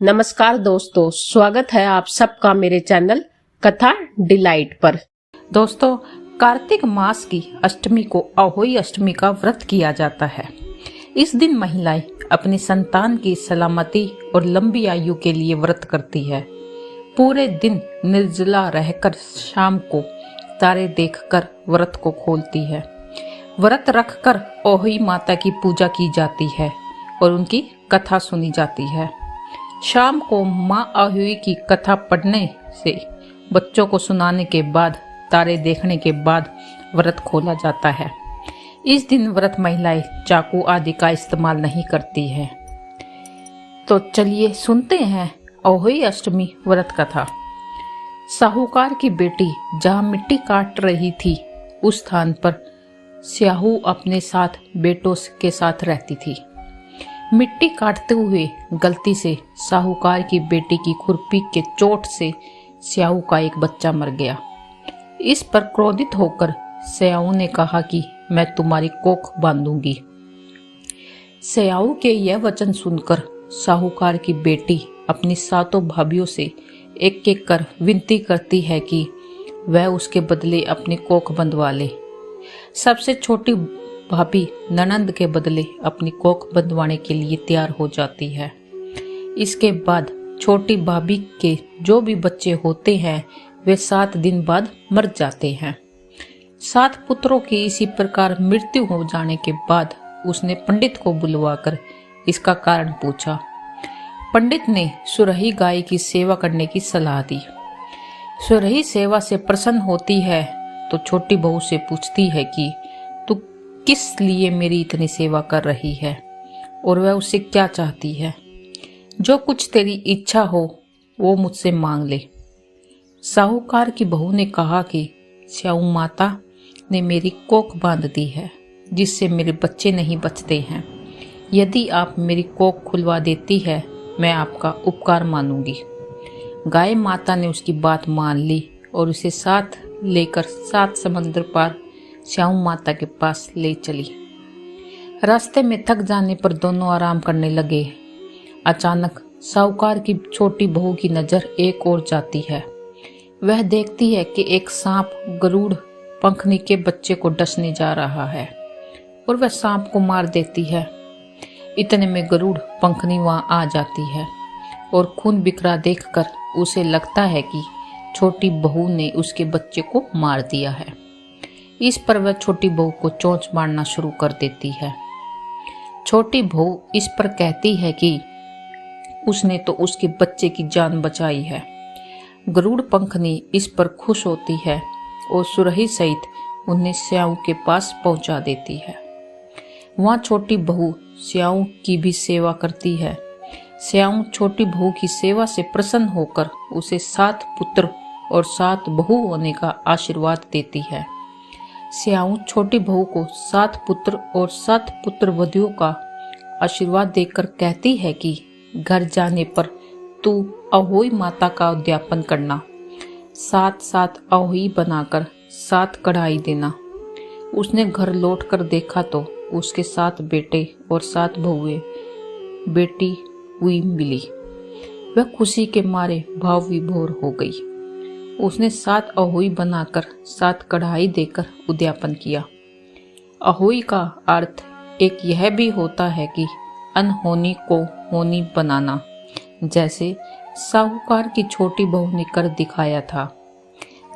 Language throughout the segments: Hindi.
नमस्कार दोस्तों, स्वागत है आप सबका मेरे चैनल कथा डिलाइट पर। दोस्तों, कार्तिक मास की अष्टमी को अहोई अष्टमी का व्रत किया जाता है। इस दिन महिलाएं अपनी संतान की सलामती और लंबी आयु के लिए व्रत करती है। पूरे दिन निर्जला रहकर शाम को तारे देखकर व्रत को खोलती है। व्रत रखकर अहोई माता की पूजा की जाती है और उनकी कथा सुनी जाती है। शाम को माँ अहोई की कथा पढ़ने से बच्चों को सुनाने के बाद तारे देखने के बाद व्रत खोला जाता है। इस दिन व्रत महिलाएं चाकू आदि का इस्तेमाल नहीं करती है। तो चलिए सुनते हैं अहोई अष्टमी व्रत कथा। साहूकार की बेटी जहाँ मिट्टी काट रही थी, उस स्थान पर स्याहू अपने साथ बेटों के साथ रहती थी। मिट्टी काटते हुए गलती से साहूकार की बेटी की खुरपी के चोट से स्याहू का एक बच्चा मर गया। इस पर क्रोधित होकर स्याहू ने कहा कि मैं तुम्हारी कोख बांधूंगी। स्याहू के यह वचन सुनकर साहूकार की बेटी अपनी सातों भाभियों से एक एक कर विनती करती है कि वह उसके बदले अपनी कोख बंधवा ले। सबसे छोटी भाभी ननंद के बदले अपनी कोख बंधवाने के लिए तैयार हो जाती है। इसके बाद छोटी भाभी के जो भी बच्चे होते हैं वे 7 दिन बाद मर जाते हैं। 7 पुत्रों की इसी प्रकार मृत्यु हो जाने के बाद उसने पंडित को बुलवाकर इसका कारण पूछा। पंडित ने सुरही गाय की सेवा करने की सलाह दी। सुरही सेवा से प्रसन्न होती है तो छोटी बहू से पूछती है कि तू किस लिए मेरी इतनी सेवा कर रही है और वह उससे क्या चाहती है। जो कुछ तेरी इच्छा हो वो मुझसे मांग ले। साहूकार की बहू ने कहा कि स्याहू माता ने मेरी कोख बांध दी है जिससे मेरे बच्चे नहीं बचते हैं। यदि आप मेरी कोख खुलवा देती है मैं आपका उपकार मानूंगी। गाय माता ने उसकी बात मान ली और उसे साथ लेकर 7 समुद्र पार स्याहू माता के पास ले चली। रास्ते में थक जाने पर दोनों आराम करने लगे। अचानक साहूकार की छोटी बहू की नजर एक ओर जाती है। वह देखती है कि एक सांप गरुड़ पंखनी के बच्चे को डसने जा रहा है और वह सांप को मार देती है। इतने में गरुड़ पंखनी वहां आ जाती है और खून बिखरा देखकर उसे लगता है कि छोटी बहू ने उसके बच्चे को मार दिया है। इस पर वह छोटी बहू को चोंच मारना शुरू कर देती है। छोटी बहू इस पर कहती है कि उसने तो उसके बच्चे की जान बचाई है। गरुड़ पंखनी इस पर खुश होती है और सुरही सहित उन्हें स्याहू के पास पहुंचा देती है। वहां छोटी बहू स्याहू की भी सेवा करती है। स्याहू छोटी बहू की सेवा से प्रसन्न होकर उसे 7 पुत्र और 7 बहू होने का आशीर्वाद देती है। स्याहू छोटी बहू को 7 पुत्र और 7 पुत्र वधुओं का आशीर्वाद देकर कहती है कि घर जाने पर तू अहोई माता का उद्यापन करना। 7 अहोई बनाकर 7 कढ़ाई देना। उसने घर लौटकर देखा तो उसके 7 बेटे और 7 बहुएं बेटी हुई मिली। वह खुशी के मारे भाव विभोर हो गई। उसने 7 अहोई बनाकर 7 कढ़ाई देकर उद्यापन किया। अहोई का अर्थ एक यह भी होता है कि अनहोनी को होनी बनाना, जैसे साहूकार की छोटी बहू ने कर दिखाया था।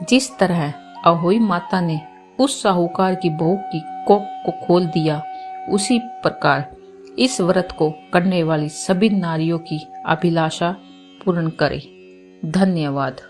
जिस तरह अहोई माता ने उस साहूकार की बहू की कोख को खोल दिया, उसी प्रकार इस व्रत को करने वाली सभी नारियों की अभिलाषा पूर्ण करे। धन्यवाद।